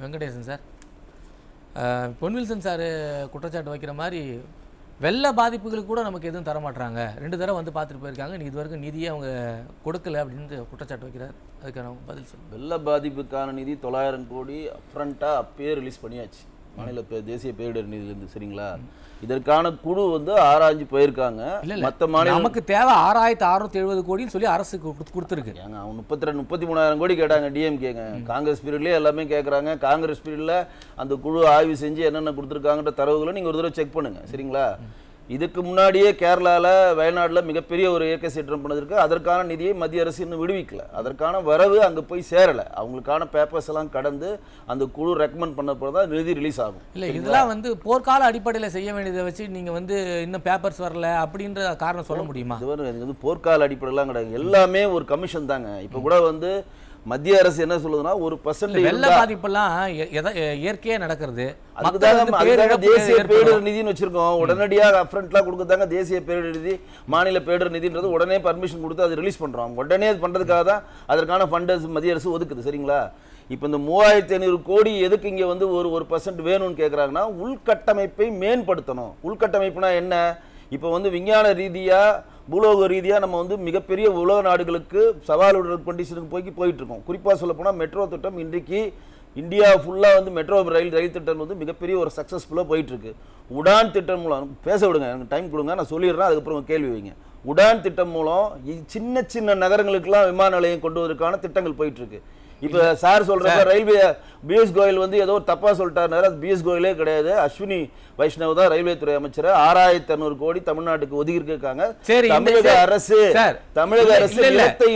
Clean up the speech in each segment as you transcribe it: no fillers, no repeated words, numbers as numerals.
Venkatesan sir, Pon Wilson sir குற்றச்சாட்டு வைக்கிற மாதிரி வெள்ள பாதிப்புகளுக்கு கூட நமக்கு எதுவும் தரமாட்டுறாங்க, 2 தடவை வந்து பார்த்துட்டு போயிருக்காங்க, இது வரைக்கும் நிதியை அவங்க கொடுக்கல அப்படின்னு குற்றச்சாட்டு வைக்கிறார். அதுக்கான பதில் சொல்லுங்கள். வெள்ள பாதிப்புக்கான நிதி 900 கோடி அப்ரண்ட்டாக அப்பயே ரிலீஸ் பண்ணியாச்சு மாநில தேசிய பேரிடர் நிதியிலேருந்து. சரிங்களா? இதற்கான குழு வந்து ஆராய்ஞ்சு போயிருக்காங்க. மற்ற மாநிலம் நமக்கு தேவை 6670 கோடின்னு சொல்லி அரசு கொடுத்துருக்கு. ஏங்க அவங்க 33,000 கோடி கேட்டாங்க டிஎம்கேங்க. காங்கிரஸ் பீரியட்லேயே எல்லாமே கேட்குறாங்க. காங்கிரஸ் பீரியடில் அந்த குழு ஆய்வு செஞ்சு என்னென்ன கொடுத்துருக்காங்கன்ற தரவுகளை நீங்கள் ஒரு தடவை செக் பண்ணுங்க. சரிங்களா? இதுக்கு முன்னாடியே கேரளாவில் வயநாட்டில் மிகப்பெரிய ஒரு இயற்கை சீற்றம் பண்ணதற்கு அதற்கான நிதியை மத்திய அரசு இன்னும் விடுவிக்கல. அதற்கான வரவு அங்கே போய் சேரலை. அவங்களுக்கான பேப்பர்ஸ் எல்லாம் கடந்து அந்த குழு ரெக்கமெண்ட் பண்ண போது தான் நிதி ரிலீஸ் ஆகும். இல்லை, இதெல்லாம் வந்து போர்க்கால அடிப்படையில் செய்ய வேண்டியதை வச்சு நீங்கள் வந்து இன்னும் பேப்பர்ஸ் வரல அப்படின்ற காரணம் சொல்ல முடியுமா? இது வந்து போர்க்கால அடிப்படையெல்லாம் கிடையாது, எல்லாமே ஒரு கமிஷன் தாங்க. இப்போ கூட வந்து மத்திய அரசு என்ன சொல்லுதுன்னா 1% வெள்ள பாதிப்பெல்லாம் இயற்கையா நடக்கிறது. தேசிய பேரிடர் நிதினு வச்சிருக்கோம். உடனடியாக அப்ரண்ட்லாம் கொடுக்கறதாங்க தேசிய பேரிடர் நிதி, மாநில பேரிடர் நிதின்றது உடனே பர்மிஷன் கொடுத்து அதை ரிலீஸ் பண்றோம். உடனே அது பண்றதுக்காக தான் அதற்கான ஃபண்டஸ் மத்திய அரசு ஒதுக்குது. சரிங்களா? இப்போ இந்த 3500 கோடி எதுக்கு இங்கே வந்து ஒரு 1% வேணும்னு கேட்குறாங்கன்னா உள்கட்டமைப்பை மேம்படுத்தணும். உள்கட்டமைப்புனா என்ன? இப்போ வந்து விஞ்ஞான ரீதியாக பூலோக ரீதியாக நம்ம வந்து மிகப்பெரிய உலக நாடுகளுக்கு சவாலுடைய கண்டிஷனுக்கு போயிட்டு இருக்கோம். குறிப்பாக சொல்லப்போனால் மெட்ரோ திட்டம் இன்றைக்கு இந்தியா ஃபுல்லாக வந்து மெட்ரோ ரயில் திட்டம் வந்து மிகப்பெரிய ஒரு சக்ஸஸ்ஃபுல்லாக போயிட்டுருக்கு. உடான் திட்டம் மூலம் பேச விடுங்க, எனக்கு டைம் கொடுங்க, நான் சொல்லிடுறேன், அதுக்கப்புறம் கேள்வி வைங்க. உடான் திட்டம் மூலம் சின்ன சின்ன நகரங்களுக்கெல்லாம் விமான நிலையம் கொண்டு வருவதற்கான திட்டங்கள் போயிட்டுருக்கு. இப்போ சார் சொல்றாங்க ரயில்வே பிஎஸ் கோயல் வந்து ஏதோ தப்பா சொல்லிட்டாரு. அது பிஎஸ் கோயலே கிடையாது, அஸ்வினி வைஷ்ணவ் தான் ரயில்வே துறை அமைச்சர். 6500 கோடி தமிழ்நாட்டுக்கு ஒதுக்கி இருக்காங்க. தமிழக அரசு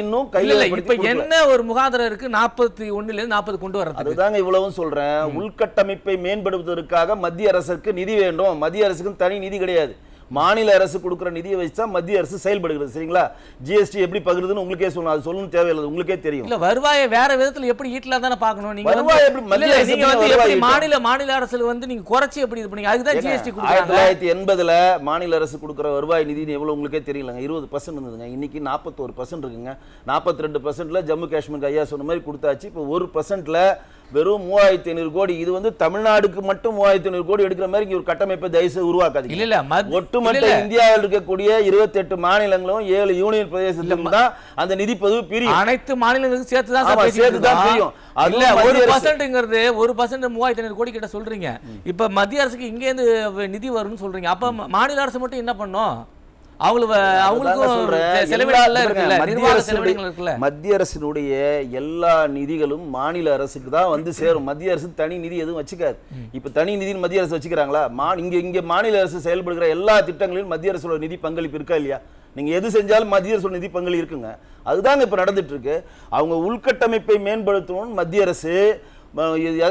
இன்னும் கையில இப்ப என்ன ஒரு முகாந்திரம் இருக்கு? 41 40 கொண்டு வர. அதுதாங்க இவ்வளவும் சொல்றேன். உள்கட்டமைப்பை மேம்படுத்துவதற்காக மத்திய அரசுக்கு நிதி வேண்டும். மத்திய அரசுக்கு தனி நிதி கிடையாது. மாநில அரசு கொடுக்குற நிதியை வச்சா மத்திய அரசு செயல்படுகிறது. சரிங்களா? ஜிஎஸ்டி எப்படி பகிர்றதுன்னு உங்களுக்கே சொல்லணும், அது சொல்லணும் தேவையில்லை, உங்களுக்கே தெரியும். இல்ல வருவாயை வேற விதத்துல எப்படி ஈட்டலாம் தானே பார்க்கணும். நீங்க எப்படி மாநில அரசுல வந்து நீங்க குறைச்சி எப்படி இது பண்ணீங்க? அதுக்கு தான் ஜிஎஸ்டி கொடுக்குறாங்க. 1980ல மாநில அரசு கொடுக்குற வருவாய் நிதி எவ்வளவு உங்களுக்கே தெரியலங்க. 20% இருந்ததுங்க. இன்னைக்கு 41% இருக்குங்க. 42%ல ஜம்மு காஷ்மீருக்கு ஐயா சொன்ன மாதிரி கொடுத்தாச்சு. இப்போ 1%ல வெறும் 3500 கோடி. இது வந்து தமிழ்நாடுக்கு மட்டும் 3500 கோடி எடுக்கிற மாதிரி ஒரு கட்டமைப்பை தயவுசெய்து உருவாக்காதீங்க. இல்ல ஒட்டுமொத்த இந்தியாவில் இருக்கக்கூடிய 28 மாநிலங்களும் 7 யூனியன் பிரதேசத்திலும் தான் அந்த நிதி பகிர்வு பிரியும். அனைத்து மாநிலங்களுக்கும் சேர்த்து தான் பிரியும். அதுல 1%ங்கிறது 1% 3500 கோடி கிட்ட சொல்றீங்க. இப்ப மத்திய அரசுக்கு இங்க இருந்து நிதி வரும்னு சொல்றீங்க. அப்ப மாநில அரசு மட்டும் என்ன பண்ணும்? மத்திய அரசினுடைய எல்லா நிதிகளும் மாநில அரசுக்கு தான் வந்து சேரும். மத்திய அரசு தனி நிதி எதுவும் வச்சுக்காது. இப்ப தனி நிதி மத்திய அரசு வச்சுக்கிறாங்களா? இங்க மாநில அரசு செயல்படுகிற எல்லா திட்டங்களிலும் மத்திய அரசோட நிதி பங்களிப்பு இருக்கா இல்லையா? நீங்க எது செஞ்சாலும் மத்திய அரசோட நிதி பங்களிப்பு இருக்குங்க. அதுதாங்க இப்ப நடந்துட்டு இருக்கு. அவங்க உள்கட்டமைப்பை மேம்படுத்தணும் மத்திய அரசு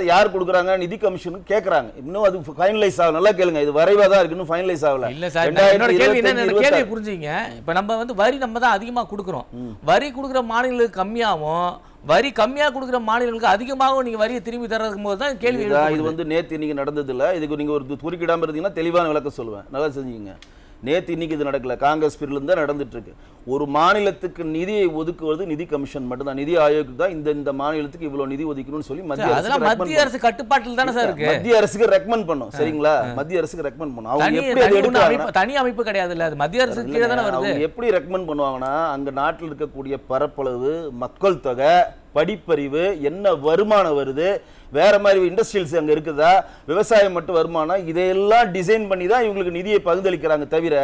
யார் கொடுக்குறாங்க? நிதி கமிஷன் கேட்கறாங்க. இன்னும் அது ஃபைனலைஸ் ஆகல. நல்லா கேளுங்க, இது வரைவா தான் இருக்கு, இன்னும் ஃபைனலைஸ் ஆகல. இல்ல சார், என்னோட கேள்வி என்ன, கேள்வி புரிஞ்சுங்க. இப்ப நம்ம வந்து வரி நம்ம தான் அதிகமா கொடுக்குறோம். வரி கொடுக்குற மாநிலங்களுக்கு கம்மியாகும், வரி கம்மியா கொடுக்குற மாநிலங்களுக்கு அதிகமாகவும் நீங்க வரியை திரும்பி தர்றதுக்கு போது தான் கேள்வி. இது வந்து நேத்து இன்னைக்கு நடந்தது இல்ல. இதுக்கு நீங்க ஒரு குறுக்கிடாம இருந்தீங்கன்னா தெளிவான விளக்கம் சொல்லுவேன். நல்லா செஞ்சீங்க. நேற்று இன்னைக்கு இது நடக்கல, காங்கிரஸ் பீரியட்ல தான் நடந்துட்டு இருக்கு. ஒரு மாநிலத்துக்கு நிதியை ஒதுக்குவது நிதி கமிஷன் மட்டும் தான். நிதி ஆயோக் தான் இந்த மாநிலத்துக்கு இவ்வளவு நிதி ஒதுக்கணும்னு சொல்லி மத்திய அரசு கட்டுப்பாட்டில் தானே சார் இருக்கு. மத்திய அரசுக்கு ரெக்கமெண்ட் பண்ணும். சரிங்களா? மத்திய அரசுக்கு ரெக்கமெண்ட் பண்ணும். அவங்க எப்படி தனி அமைப்பு கிடையாது இல்ல, அது மத்திய அரசு கீழே தானே வருது. எப்படி ரெக்கமெண்ட் பண்ணுவாங்கன்னா அங்க நாட்டில் இருக்கக்கூடிய பரப்பளவு, மக்கள் தொகை, படிப்பறிவு, என்ன வருமானம் வருது, வேற மாதிரி இண்டஸ்ட்ரியல்ஸ் அங்க இருக்குதா, விவசாயம் மட்டும் வருமானம், இதையெல்லாம் டிசைன் பண்ணி தான் இவங்களுக்கு நிதியை பகிர்ந்தளிக்கிறாங்க. தவிர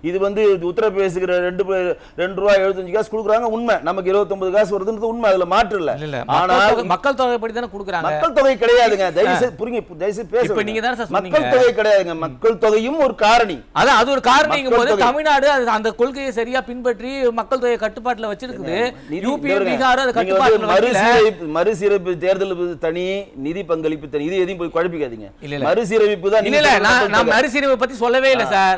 இது வந்து உத்தரப்பிரதேசுக்கு 2 ரூபாய் 75 காசு கொடுக்குறாங்க, உண்மை. நமக்கு 29 காசு வருதுன்றது உண்மை, அதுல மாற்று இல்ல. ஆனால் மக்கள் தொகை படி தானே கொடுக்குறாங்க. மக்கள் தொகை கிடையாதுங்க. தயவுசெய்து புரியுங்க, தயவுசெய்து பேசுங்க. நீங்க தானே சார் மக்கள் தொகை கிடையாதுங்க. மக்கள் தொகையும் ஒரு காரணி. அதான் அது ஒரு காரணிங்கும் போது தமிழ்நாடு அந்த கொள்கையை சரியா பின்பற்றி மக்கள் தொகை கட்டுப்பாட்டுல வச்சிருக்குது. யூபி, பீகார் அது கட்டுப்பாட்டுல வைக்கல. மறுசீரமைப்பு தேர்தல் தனி, நிதி பங்களிப்பு தனி. இது எதையும் போய் குழப்பிக்காதீங்க. மறுசீரமைப்பு தான். இல்ல நான் மறுசீரமைப்பு பத்தி சொல்லவே இல்லை சார்.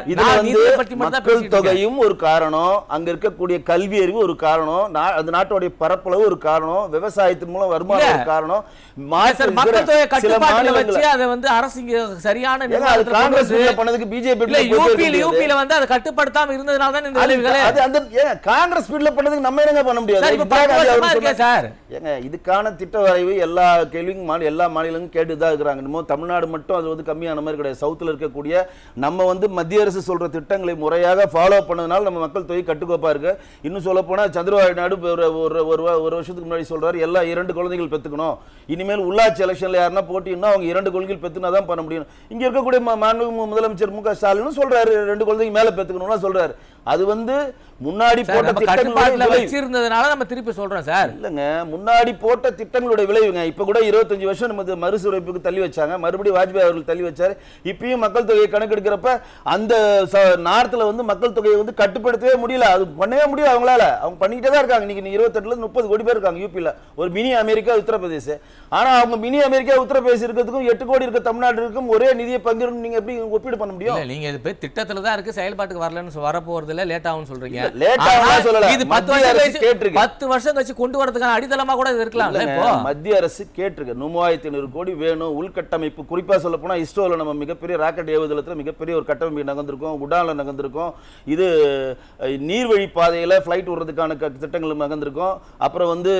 மக்கள் தொகையும் ஒரு காரணம், அங்க இருக்கக்கூடிய கல்வி அறிவு ஒரு காரணம், அந்த நாட்டோட பரப்பளவு ஒரு காரணம், விவசாயத்தின் மூலம் வருமானம் ஒரு காரணம். மக்கள் தொகை கட்டுப்பாட்டுல வச்சு அதை வந்து அரசு சரியான காங்கிரஸ் பண்ணதுக்கு பிஜேபி யூபில வந்து அதை கட்டுப்படுத்தாம இருந்ததுனால தான் இந்த விளைவுகளே. காங்கிரஸ் பண்ணதுக்கு நம்ம என்னங்க பண்ண முடியாது சார். ஏங்க இதுக்கான திட்ட வரைவு எல்லா கேள்வியும் எல்லா மாநிலங்களும் கேட்டு தான் இருக்கிறாங்க. இன்னமும் தமிழ்நாடு மட்டும் அது வந்து கம்மியான மாதிரி கிடையாது. சவுத்தில் இருக்கக்கூடிய நம்ம வந்து மத்திய அரசு சொல்ற திட்டங்களை முறையாக ஃபாலோ பண்ணதுனால நம்ம மக்கள் தொகை கட்டுக்கோப்பா இருக்கு. இன்னும் சொல்ல போனா சந்திரபாபு நாயுடு ஒரு வருஷத்துக்கு முன்னாடி சொல்றாரு எல்லாம் 2 குழந்தைகள் பெற்றுக்கணும். இனிமேல் உள்ளாட்சி எலெக்ஷன்ல யாருன்னா போட்டின்னா அவங்க 2 குழந்தைகள் பெற்றுனா தான் பண்ண முடியும். இங்க இருக்கக்கூடிய முதலமைச்சர் மு க ஸ்டாலின் சொல்றாரு 2 குழந்தைங்க மேல பெற்றுக்கணும்னு சொல்றாரு. அது வந்து முன்னாடி போட்ட திட்டங்கள் வச்சிருந்ததுனால நம்ம திருப்பி சொல்றோம் சார். இல்லங்க, முன்னாடி போட்ட திட்டங்களுடைய விளைவுங்க. இப்ப கூட 25 வருஷம் நம்ம மறுசீரமைப்புக்கு தள்ளி வச்சாங்க, மறுபடியும் வாஜ்பாய் அவர்கள் தள்ளி வச்சாரு. இப்பயும் மக்கள் தொகையை கணக்கெடுக்கிறப்ப அந்த நார்த்ல வந்து மக்கள் தொகையை வந்து கட்டுப்படுத்தவே முடியல, அது பண்ணவே முடியல அவங்களால. அவங்க பண்ணிக்கிட்டே தான் இருக்காங்க. இன்னைக்கு 28ல இருந்து 30 கோடி பேர் இருக்காங்க யூபியில், ஒரு மினி அமெரிக்கா உத்தரப்பிரதேச. ஆனா அவங்க மினி அமெரிக்கா உத்தரப்பிரதேச இருக்கிறதுக்கும் 8 கோடி இருக்க தமிழ்நாடு இருக்கும் ஒரே நிதியை பங்கிடும். நீங்க எப்படி ஒப்பீடு பண்ண முடியும்? நீங்க இது திட்டத்துல தான் இருக்கு, செயல்பாட்டுக்கு வரலன்னு வரப்போறது இல்ல, லேட் ஆகும் சொல்றீங்க. இது 10 வருஷம் கழிச்சு கொண்டு வரதுக்கான அடித்தளமா கூட இது இருக்கலாம். மத்திய அரசு கேட்டிருக்கு 3500 கோடி வேணும். உள்கட்டமைப்பு குறிப்பா சொல்ல போனா இஸ்ரோல நம்ம மிகப்பெரிய ராக்கெட் ஏவுதளத்துல மிகப்பெரிய ஒரு கட்டமைப்பு நகர்ந்திருக்கோம், உடான்ல நகர்ந்திருக்கோம். இது நீர்வழி பாதையில பிளைட் விடுறதுக்கான திட்டங்கள் நகர்ந்திருக்கும். அப்புறம் வந்து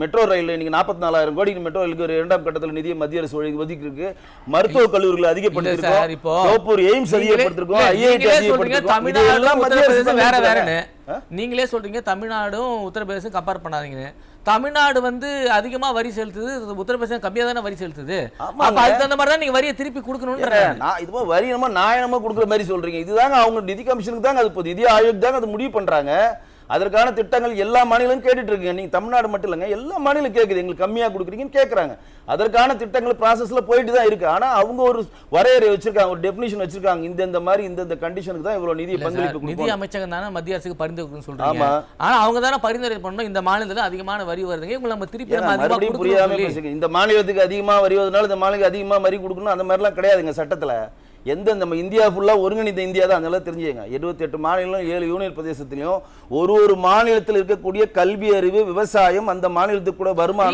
மெட்ரோ ரயில் இன்னைக்கு 44,000 கோடி மெட்ரோ ரயிலுக்கு ஒரு 2ஆம் கட்டத்தில் நிதியை மத்திய அரசு ஒதுக்கி இருக்கு. மருத்துவ கல்லூரிகளை அதிகப்படுத்திருக்கோம், தோப்பூர் எய்ம்ஸ் அதிகப்படுத்திருக்கோம், ஐஐடி அதிகப்படுத்திருக்கோம். நீங்களே சொல்றீங்க தமிழ்நாடும் உத்தரப்பிரதேசம் கம்பேர் பண்ணாதீங்கன்னு. தமிழ்நாடு வந்து அதிகமா வரி செலுத்துது, உத்தரப்பிரதேசம் கம்மியா தானே வரி செலுத்துது. அப்ப அதுக்கு தகுந்த மாதிரி தான் நீங்க வரியை திருப்பி கொடுக்கணும்ன்ற. நான் இதுவா வரி நம்ம நியாயமா கொடுக்குற மாதிரி சொல்றீங்க. இதுதாங்க அவங்க நிதி கமிஷனுக்கு தாங்க அது நிதி ஆயோக் தாங்க அது முடிவு பண்றாங்க. அதற்கான திட்டங்கள் எல்லா மாநிலங்களும் கேட்டுட்டு இருக்குங்க. நீங்க தமிழ்நாடு மட்டும் இல்லைங்க, எல்லா மாநிலம் கேட்குது எங்களுக்கு கம்மியா கொடுக்குறீங்கன்னு கேட்கறாங்க. அதற்கான திட்டங்கள் ப்ராசஸ்ல போயிட்டு தான் இருக்கு. ஆனா அவங்க ஒரு வரையறை வச்சிருக்காங்க, ஒரு டெஃபினிஷன் வச்சிருக்காங்க. இந்த மாதிரி இந்த கண்டிஷனுக்கு தான் இவ்வளவு நிதி பங்களிப்பு. நிதி அமைச்சகம் தானே மத்திய அரசுக்கு பரிந்துரைன்னு சொல்றாங்க. ஆனா அவங்க தானே பரிந்துரை பண்ணணும். இந்த மாநிலத்துல அதிகமான வரி வருதுங்க, இவங்க நம்ம திருப்பி மறுபடியும் புரியாம பேசுங்க. இந்த மாநிலத்துக்கு அதிகமா வரி வருவதனால இந்த மாநிலத்துக்கு அதிகமா வரி கொடுக்கணும் அந்த மாதிரிலாம் கிடையாதுங்க சட்டத்துல. நம்ம இந்தியா ஃபுல்லா ஒருங்கிணைந்த இந்தியா தான், அதனால தெரிஞ்சுங்க. 78 மாநிலம் 7 யூனியன் பிரதேசத்திலையும் ஒரு மாநிலத்தில் இருக்கக்கூடிய கல்வி அறிவு விவசாயம் அந்த மாநிலத்துக்கு கூட வருமானம்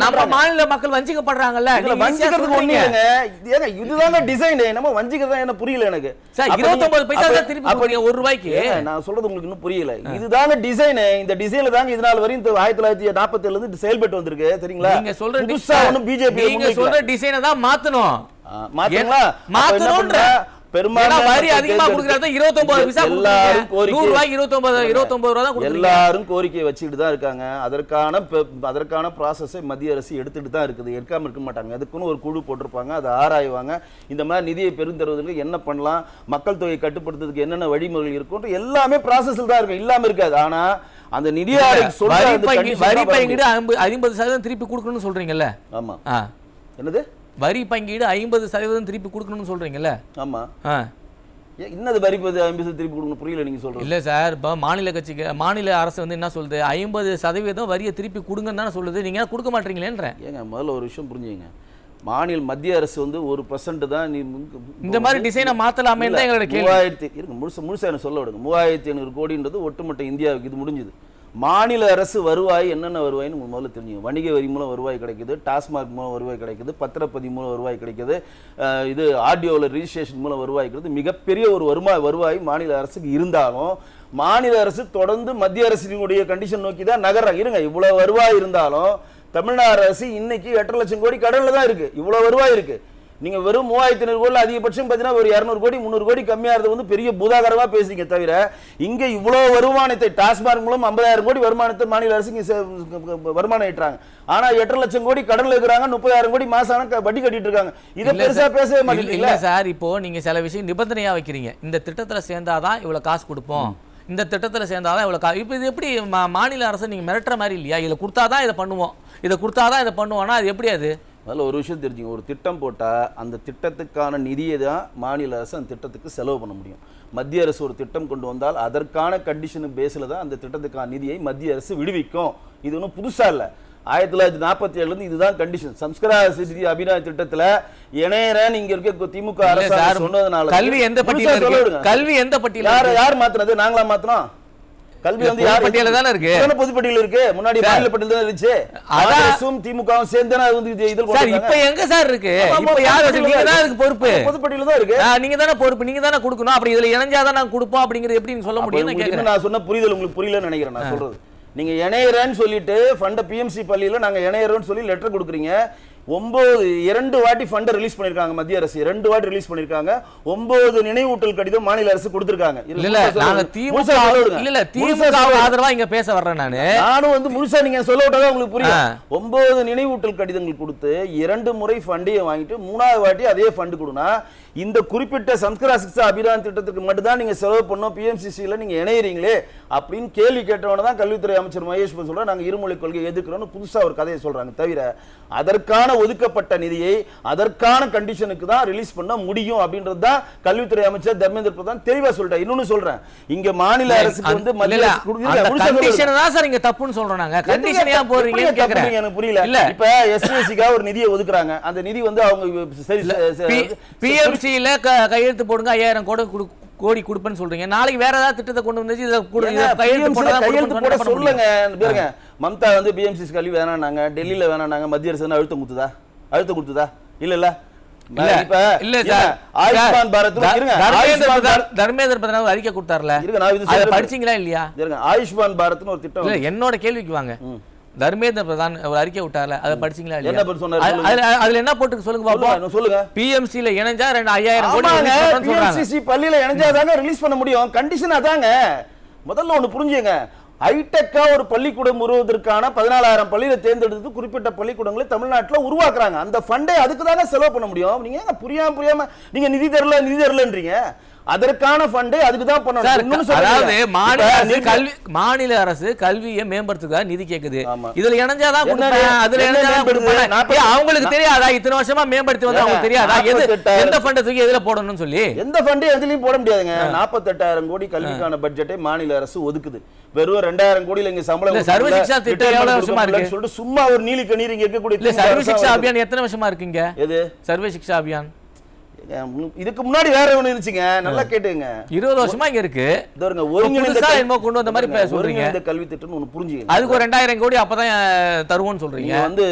நம்ம மாநில மக்கள் வஞ்சிக்கப்படுறாங்கல்ல. இதுதாங்க டிசைன். நம்ம வஞ்சிக்கிறதா என்ன புரியல எனக்கு. 29 பைசா தான் திருப்பி ஒரு ரூபாய்க்கு. நான் சொல்றது உங்களுக்கு இன்னும் புரியல. இதுதாங்க டிசைன். இந்த டிசைன்ல தாங்க இதனால வரையும் 1947 இருந்து செயல்பட்டு வந்திருக்கு. தெரியுங்களா? நீங்க சொல்ற பிஜேபி நீங்க சொல்ற டிசைனை தான் மாத்தணும். வரி அதிகமா கொடுக்கறது 29 பைசா. எல்லாரும் கோரிக்கை எல்லாரும் கோரிக்கை வச்சுட்டு தான் இருக்காங்க. அதற்கான ப்ராசஸை மத்திய அரசு எடுத்துட்டு தான் இருக்குது. எடுக்காம இருக்க மாட்டாங்க. அதுக்குன்னு ஒரு குழு போட்டிருப்பாங்க, அதை ஆராய்வாங்க. இந்த மாதிரி நிதியை பெருந்தருவதற்கு என்ன பண்ணலாம், மக்கள் தொகை கட்டுப்படுத்துறதுக்கு என்னென்ன வழிமுறைகள் இருக்கும், எல்லாமே ப்ராசஸ்ல தான் இருக்கும், இல்லாம இருக்காது. ஆனா அந்த நிதி ஆணையம் சொல்ற வரி பங்கீடு 50% திருப்பி கொடுக்கணும்னு சொல்றீங்கல்ல. ஆமா. என்னது வரி பங்கீடு 50% திருப்பி கொடுக்கணும்னு சொல்றீங்கல்ல. ஆமா. இன்னது வரி 50% திருப்பி கொடுக்கணும் புரியல நீங்க சொல்றது. இல்ல சார், இப்ப மாநில அரசு வந்து என்ன சொல்லுது, 50% வரியை திருப்பி கொடுங்கன்னு தானே சொல்லுது. நீங்க கொடுக்க மாட்டீங்களேன்ற. ஏங்க முதல்ல ஒரு விஷயம் புரிஞ்சுங்க. மத்திய அரசு வந்து 1% தான் இந்த மாதிரி டிசைனை மாத்தலாமே தான் எங்களோட கேள்வி. முழுசா என்ன சொல்ல விடுங்க. 3500 கோடின்றது ஒட்டுமொத்த இந்தியாவுக்கு இது முடிஞ்சது. மாநில அரசு வருவாய் என்னென்ன வருவாய்னு முதல்ல தெரிஞ்சுங்க. வணிக வரி மூலம் வருவாய் கிடைக்குது, டாஸ்மாக் மூலம் வருவாய் கிடைக்குது, பத்திரப்பதிவு மூலம் வருவாய் கிடைக்குது, இது ஆடியோவில் ரிஜிஸ்ட்ரேஷன் மூலம் வருவாய் கிடைக்குது. மிகப்பெரிய ஒரு வருவாய் மாநில அரசுக்கு இருந்தாலும் மாநில அரசு தொடர்ந்து மத்திய அரசினுடைய கண்டிஷன் நோக்கி தான் நகர்றாங்க. இருங்க, இவ்வளவு வருவாய் இருந்தாலும் தமிழ்நாடு அரசு இன்னைக்கு 8 லட்சம் கோடி கடன்ல தான் இருக்கு. இவ்வளவு வருவாய் இருக்கு. நீங்க வெறும் 3500 கோடி அதிகபட்சம் பார்த்தீங்கன்னா ஒரு 200 கோடி 300 கோடி கம்மியா இருந்தது வந்து பெரிய பூதாகரமா பேசுறீங்க. தவிர இங்க இவ்வளவு வருமானத்தை டாஸ்மாக் மூலம் 50,000 கோடி வருமானத்தை மாநில அரசு வருமானம் ஈட்டுறாங்க. ஆனா 8 லட்சம் கோடி கடன்ல இருக்கிறாங்க, 30,000 கோடி மாசம் வட்டி கட்டிட்டு இருக்காங்க. இதை பெருசா பேசவே மாட்டீங்க சார். இப்போ நீங்க சில விஷயம் நிபந்தனையா வைக்கிறீங்க. இந்த திட்டத்துல சேர்ந்தாதான் இவ்வளவு காசு கொடுப்போம், இந்த திட்டத்துல சேர்ந்தாதான் இவ்வளவு. இப்போ இது எப்படி மாநில அரசு நீங்க மிரட்டுற மாதிரி இல்லையா? இதை கொடுத்தாதான் இதை பண்ணுவோம், இதை கொடுத்தாதான் இதை பண்ணுவோம்னா அது எப்படி? அது அதில் ஒரு விஷயம் தெரிஞ்சுங்க. ஒரு திட்டம் போட்டால் அந்த திட்டத்துக்கான நிதியை தான் மாநில அரசு அந்த திட்டத்துக்கு செலவு பண்ண முடியும். மத்திய அரசு ஒரு திட்டம் கொண்டு வந்தால் அதற்கான கண்டிஷனு பேஸில் தான் அந்த திட்டத்துக்கான நிதியை மத்திய அரசு விடுவிக்கும். இது ஒன்றும் புதுசாக இல்லை. 1947 இதுதான் கண்டிஷன். சம்ஸ்கார சித்தி அபிநய திட்டத்தில் இணையறேன் இங்க இருக்க திமுக அரசு சொன்னதுனால கல்வி எந்த பட்டியல, கல்வி எந்த பட்டியல யார் மாத்தினது? நாங்களா மாத்தினோம். கல்வி வந்து யார் பட்டியல தான இருக்கு, பொதுப்பட்டியல இருக்கு. முன்னாடி மாநில பட்டியல தான் இருந்துச்சு. அரசும் திமுகவும் சேர்ந்து இதில் சார் இப்ப எங்க சார் இருக்கு? இப்ப யார் நீங்க தான் அதுக்கு பொறுப்பு? பொதுப்பட்டியல தான் இருக்கு. நீங்க தானே பொறுப்பு, நீங்க தானே கொடுக்கணும். அப்படி இதுல இணைஞ்சாதான் நாங்க கொடுப்போம் அப்படிங்கறது எப்படி நீங்க சொல்ல முடியும்? நான் சொன்ன புரிதல் உங்களுக்கு புரியலன்னு நினைக்கிறேன். நான் சொல்றது நீங்க இணையறேன்னு சொல்லிட்டு ஃபண்ட பிஎம்சி பள்ளியில நாங்க இணையறோம்னு சொல்லி லெட்டர் கொடுக்குறீங்க. 2 வாட்டி ஃபண்ட் ரிலீஸ் பண்ணிருக்காங்க மத்திய அரசு, 2 வாட்டி ரிலீஸ் பண்ணிருக்காங்க. 9 நினைவூட்டல் கடிதம் மாநில அரசு கொடுத்திருக்காங்க. நாங்க திமுக ஆதரவா இங்க பேச வர்றேன் நானும் வந்து முழுசா நீங்க சொல்ல விட்டாதான் உங்களுக்கு புரியும். 9 நினைவூட்டல் கடிதங்கள் கொடுத்து 2 முறை ஃபண்டையும் வாங்கிட்டு 3வது வாட்டி அதே ஃபண்ட் கொடுனா இந்த குறிப்பிட்ட சம்ஸ்கார சிக்ஷா அபியான் திட்டத்துக்கு மட்டும் தான் நீங்க செலவு பண்ணோம், பிஎம்சிசில நீங்க இணையறீங்களே அப்படின்னு கேள்வி கேட்டவன தான் கல்வித்துறை அமைச்சர் மகேஷ் சொல்றாரு நாங்க இருமொழி கொள்கையை எதிர்க்கிறோம்னு புதுசா ஒரு கதையை சொல்றாங்க. தவிர அதற்கான ஒதுக்கப்பட்ட நிதியை அதற்கான கண்டிஷனுக்கு தான் ரிலீஸ் பண்ண முடியும் அப்படின்றது தான் கல்வித்துறை அமைச்சர் தர்மேந்திர பிரதான் தெளிவா சொல்றாரு. இன்னொன்னு சொல்றேன், இங்க மாநில அரசுக்கு வந்து கண்டிஷன் தான் சார் இங்க தப்புன்னு சொல்றோம். நாங்க கண்டிஷன் ஏன் போறீங்கன்னு கேக்குறேன், எனக்கு புரியல. இப்ப எஸ்சிஎஸ்சிக்கு ஒரு நிதியை ஒதுக்குறாங்க, அந்த நிதி வந்து அவங்க சரி பிஎம்சில கையெழுத்து போடுங்க 5000 கோடி கொடுப்பேன்னு சொல்றீங்க. நாளைக்கு வேற ஏதாவது திட்டத்தை கொண்டு வந்து கையெழுத்து போட சொல்லுங்க. பாருங்க, மம்தா வந்து பிஎம்சி கல்வி வேணானாங்க, டெல்லியில வேணானாங்க, மத்திய அரசு அழுத்தம் கொடுத்ததா? இல்ல ஆயுஷ்மான் பாரத் தர்மேந்திர பிரதான் அறிக்கை கொடுத்தாருல, படிச்சீங்களா இல்லையா? ஆயுஷ்மான் பாரத்னு ஒரு திட்டம். என்னோட கேள்விக்கு வாங்க, தர்மேந்திர பிரதான் ஒரு அறிக்கை விட்டார்ல, அதை படிச்சீங்களா இல்லையா? அதுல என்ன போட்டு சொல்லுங்க பாப்போம். சொல்லுங்க, பிஎம்சில இணைஞ்சா 5000 கோடி பிஎம்சிசி பள்ளியில இணைஞ்சாதாங்க ரிலீஸ் பண்ண முடியும். கண்டிஷன் அதாங்க. முதல்ல ஒண்ணு புரிஞ்சுங்க, ஹைடெக்கா ஒரு பள்ளிக்கூடம் உருவதற்கான 14000 பள்ளியில தேர்ந்தெடுத்து குறிப்பிட்ட பள்ளிக்கூடங்களை தமிழ்நாட்டில் உருவாக்குறாங்க. அந்த ஃபண்டை அதுக்கு தானே செலவு பண்ண முடியும். நீங்க புரியாம நீங்க நிதி தரலன்றீங்க. அதற்கான ஃபண்ட் அதுக்கு தான் பண்ணணும். அதாவது மாநில அரசு கல்வியை மேம்படுத்துறதுக்காக நிதி கேக்குது. இதுல இணைஞ்சாதான் அதுல இணைஞ்சாதான் அவங்களுக்கு தெரியாதா இத்தனை வருஷமா மேம்படுத்தி வந்து அவங்களுக்கு தெரியாதா எந்த ஃபண்ட் தூக்கி எதுல போடணும்னு சொல்லி? எந்த ஃபண்ட் எதுலயும் போட முடியாதுங்க. 48000 கோடி கல்விக்கான பட்ஜெட்டை மாநில அரசு ஒதுக்குது. வெறும் 2000 கோடியில இங்க சம்பளம் சர்வ சிக்ஷா திட்டம் எவ்வளவு வருஷமா இருக்கு சொல்லிட்டு சும்மா ஒரு நீலி கண்ணீர் இங்க இருக்கக்கூடிய சர்வ சிக்ஷா அபியான் எத்தனை வருஷமா இருக்குங்க? எது சர்வ சிக்ஷா அபியான்? இதுக்கு முன்னாடி வேற ஒண்ணு இருந்துச்சுங்க, நல்லா கேட்டுங்க. 20 வருஷமா இங்க இருக்கு. ஒருங்கிணைந்த கொண்டு வந்த மாதிரி சொல்றீங்க. இந்த கல்வி திட்டம் ஒண்ணு புரிஞ்சுங்க. அதுக்கு ஒரு 2000 கோடி அப்பதான் தருவோம்னு சொல்றீங்க. வந்து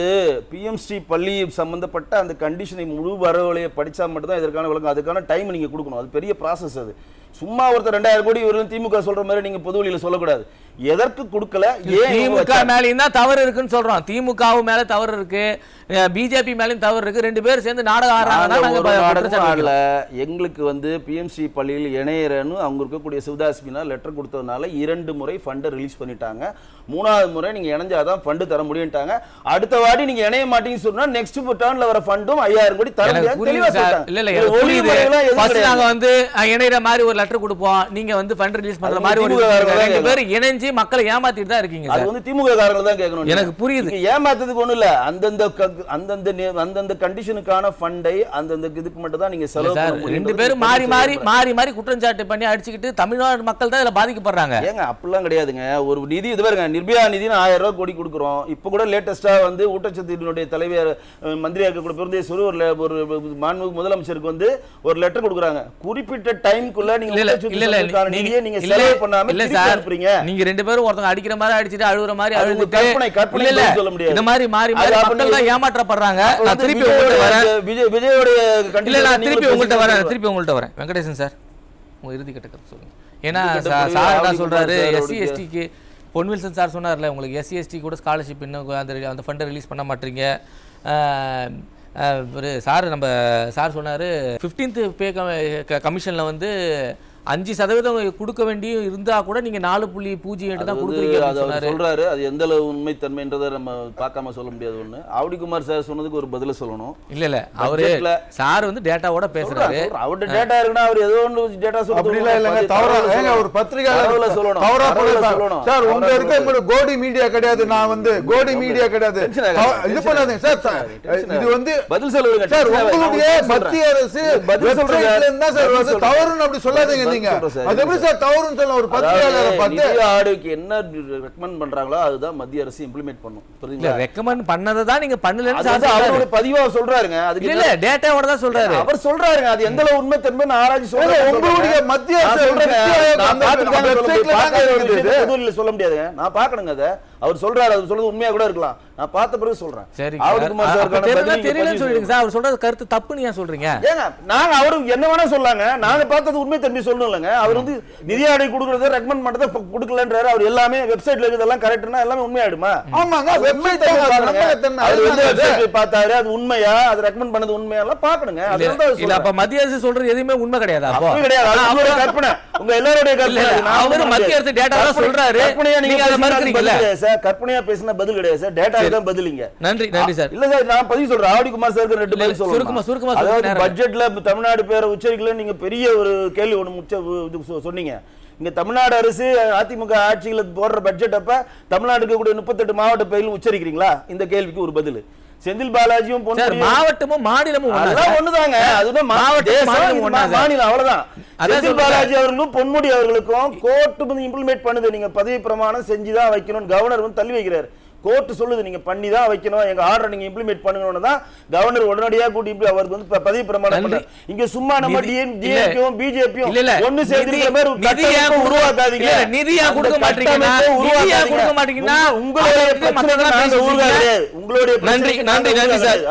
பிஎம்சி பள்ளி சம்பந்தப்பட்ட அந்த கண்டிஷனை முழு வரவழையை படிச்சா மட்டும் தான் இதற்கான விளக்கம். அதுக்கான டைம் நீங்க கொடுக்கணும். அது பெரிய ப்ராசஸ். அது சும்மா ஒருத்தர் 2000 கோடி வரும் திமுக சொல்ற மாதிரி நீங்க பொது வெளியில சொல்லக்கூடாது. எதற்கு கொடுக்கல? திமுக மேலயும் தான் தவறு இருக்குன்னு சொல்றோம். திமுகவும் மேல தவறு இருக்கு, பிஜேபி மேலயும் தவறு இருக்கு. 2 பேரும் சேர்ந்து நாடகம் ஆடுறாங்க. எங்களுக்கு வந்து பிஎம்சி பள்ளியில் இணையறன்னு அவங்க இருக்கக்கூடிய சிவதாஸ்மினா லெட்டர் கொடுத்ததுனால 2 முறை ஃபண்டை ரிலீஸ் பண்ணிட்டாங்க. 3வது முறை நீங்க இணைஞ்சாதான் ஃபண்ட் தர முடியும்ட்டாங்க. அடுத்த வாட்டி நீங்க இணைய மாட்டீங்கன்னு சொன்னா நெக்ஸ்ட் டர்ன்ல வர ஃபண்டும் 5000 கோடி தர முடியாது. தெளிவா சொல்றாங்க. இல்ல நாங்க வந்து இணையற மாதிரி ஒரு லெட்டர் கொடுப்போம், நீங்க வந்து ஃபண்ட் ரிலீஸ் பண்ற மாதிரி ஒரு 2 பேர் இணைஞ்சு மக்களை ஏமாத்திட்டு தான் இருக்கீங்க. அது வந்து திமுக காரங்க தான் கேட்கணும். எனக்கு புரியுது. ஏமாத்துறதுக்கு ஒண்ணும் இல்ல. அந்தந்த கண்டிஷனுக்கான ஃபண்டை அந்தந்த இதுக்கு மட்டும் தான் நீங்க செலவு பண்ணணும். 2 பேரும் மாறி குற்றச்சாட்டு பண்ணி அடிச்சுக்கிட்டு தமிழ்நாடு மக்கள் தான் இதுல பாதிக்கப்படுறாங்க. ஏங்க அப்படிலாம் கிடையாதுங்க. ஒரு நிதி இது பாருங்க, நிர்பயா நிதினு 1000 ரூபாய் கோடி கொடுக்குறோம். இப்ப கூட லேட்டஸ்டா வந்து ஊட்டச்சத்தினுடைய தலைவர் மந்திரியா இருக்கக்கூடிய பெருந்தேஸ்வரர் ஒரு மாண்புமிகு முதலமைச்சருக்கு வந்து ஒரு லெட்டர் கொடுக்குறாங்க. குறிப்பிட்ட டைம்க்குள்ள நீங்க நீங்க செலவு பண்ணாம திருப்பி அனுப்புறீங்க. நீங்க 2 பேரும் ஒருத்தங்க அடிக்கிற மாதிரி அடிச்சிட்டு அழுகுற மாதிரி அழுது கற்பனை சொல்ல முடியாது. இந்த மாதிரி மாறி மக்கள் தான் ஏமாற்றப்படுறாங்க. நான் திருப்பி உங்கள்ட்ட வரேன். விஜயோட திருப்பி உங்கள்ட்ட வரேன். வெங்கடேசன் சார், உங்க இறுதி கட்ட கருத்து சொல்லுங்க. ஏன்னா சார் என்ன சொல்றாரு, எஸ்சி எஸ்டிக்கு பொன்வில்சன் சார் சொன்னார்ல, உங்களுக்கு எஸ்சி எஸ்டி கூட ஸ்காலர்ஷிப் இன்னும் அந்த ஃபண்டை ரிலீஸ் பண்ண மாட்டீங்க. சார் நம்ம சார் சொன்னார் 15th பே கமிஷனில் வந்து 5% கொடுக்க வேண்டிய இருந்தா கூட நீங்க 4.08 தான் கொடுக்குறீங்க சொல்றாரு. அது எந்த அளவு உண்மைத்தன்மைன்றதை நம்ம பார்க்காம சொல்ல முடியாது. ஒண்ணு ஆவடி குமார் சார் சொன்னதுக்கு ஒரு பதில சொல்லணும். இல்ல அவரு சார் வந்து டேட்டாவோட பேசுறாரு. அவரோட டேட்டா இருக்குன்னா அவர் ஏதோ ஒன்று டேட்டா சொல்ல அப்படி இல்லங்க. தவறா ஒரு பத்திரிகையாளர் சொல்லணும். தவறா சொல்லணும் சார். உங்க இருக்க கோடி மீடியா கிடையாது. நான் வந்து கோடி மீடியா கிடையாது. இது பண்ணாதீங்க சார். இது வந்து பதில் சொல்லுங்க சார். உங்களுடைய மத்திய அரசு பதில் சொல்றீங்க சார். வந்து தவறுன்னு அப்படி சொல்லாதீங்க. அது எப்படி சார் தவறுன்னு சொல்ல? ஒரு பத்திரிகையாளரை பார்த்து ஆடுக்கு என்ன ரெக்கமெண்ட் பண்றாங்களோ அதுதான் மத்திய அரசு இம்ப்ளிமெண்ட் பண்ணும். புரியுதுங்களா? ரெக்கமெண்ட் பண்ணதை தான் நீங்க பண்ணலன்னு சார் அவரோட பதிவா சொல்றாருங்க. அதுக்கு இல்ல டேட்டாவோட தான் சொல்றாரு. அவர் சொல்றாருங்க. அது எந்த அளவு உண்மை தன்மை ஆராய்ச்சி சொல்றேன். உங்களுடைய மத்திய அரசு சொல்ல முடியாதுங்க. நான் பாக்கணுங்க அதை. அவர் சொல்றாரு, அவர் சொல்றது உண்மையா கூட இருக்கலாம். நான் பார்த்த பிறகு சொல்றேன். சரி ஆவடிக்குமார் சாருக்கான பதில் தெரியலன்னு சொல்லிடுங்க சார். அவர் சொல்றது கருத்து தப்புன்னு ஏன் சொல்றீங்க? ஏங்க நாங்க அவரு என்ன வேணா சொல்லாங்க, நாங்க பார்த்தது உண்மை தம்பி சொல்லணும்லங்க. அவர் வந்து நிதி ஆணை கொடுக்கறத ரெக்கமெண்ட் பண்றத கொடுக்கலன்றாரு. அவர் எல்லாமே வெப்சைட்ல இருக்கிறதெல்லாம் கரெக்ட்னா எல்லாமே உண்மையாயிடுமா? ஆமாங்க, வெப்சைட் அவர் வந்து வெப்சைட் பார்த்தாரு, அது உண்மையா, அது ரெக்கமெண்ட் பண்ணது உண்மையா எல்லாம் பார்க்கணுங்க. இல்ல அப்ப மத்திய அரசு சொல்றது எதுவுமே உண்மை கிடையாது. அப்போ கிடையாது, அது அவருடைய கற்பனை, உங்க எல்லாரோட கற்பனை. அவரு மத்திய அரசு டேட்டா தான் சொல்றாரு, நீங்க அத மறுக்கறீங்கல சார். கற்பனையா பேசினா பதில் கிடையாது சார், டேட்டா தான் பதிலிங்க. நன்றி சார். இல்ல சார், நான் பதில் சொல்றேன். ஆவடிக்குமார் சாருக்கு 2 பதில் சொல்லணும். சுருக்கமா அதாவது பட்ஜெட்ல தமிழ்நாடு பேரை உச்சரிக்கல, நீங்க பெரிய ஒரு கேள்வி ஒண்ணு சொன்னீங்க. இங்க தமிழ்நாடு அரசு அதிமுக ஆட்சியில போடுற பட்ஜெட் அப்ப தமிழ்நாட்டுக்கு கூட 38 மாவட்ட பெயர்கள் உச்சரிக்கிறீங்களா? இந்த கேள்விக்கு ஒரு பதில். செந்தில் பாலாஜியும் மாவட்டமும் மாநிலமும் ஒண்ணுதாங்க. அதுதான் மாநிலம், அவ்வளவுதான். செந்தில் பாலாஜி அவர்களும் பொன்முடி அவர்களுக்கும் கோர்ட் வந்து இம்ப்ளிமெண்ட் பண்ணுது. நீங்க பதவி பிரமாணம் செஞ்சுதான் வைக்கணும், கவர்னர் வந்து தள்ளி வைக்கிறார். கோர்ட் சொல்லுது நீங்க பண்ணி தான் வைக்கணும், எங்க ஆர்டர் நீங்க இம்ப்ளிமெண்ட் பண்ணணும்னு தான் கவர்னர் உடனடியா கூட்டி அவருக்கு வந்து பதவி பிரமாணம் பண்ணார். இங்க சும்மா நம்ம டிஎம்கேவும் பிஜேபியும் ஒன்னு சேர்ந்து உருவாக்காதீங்க. நிதியா கொடுக்க மாட்டீங்கன்னா உங்களுடைய பிரச்சனை, உங்களுடைய நன்றி சார்.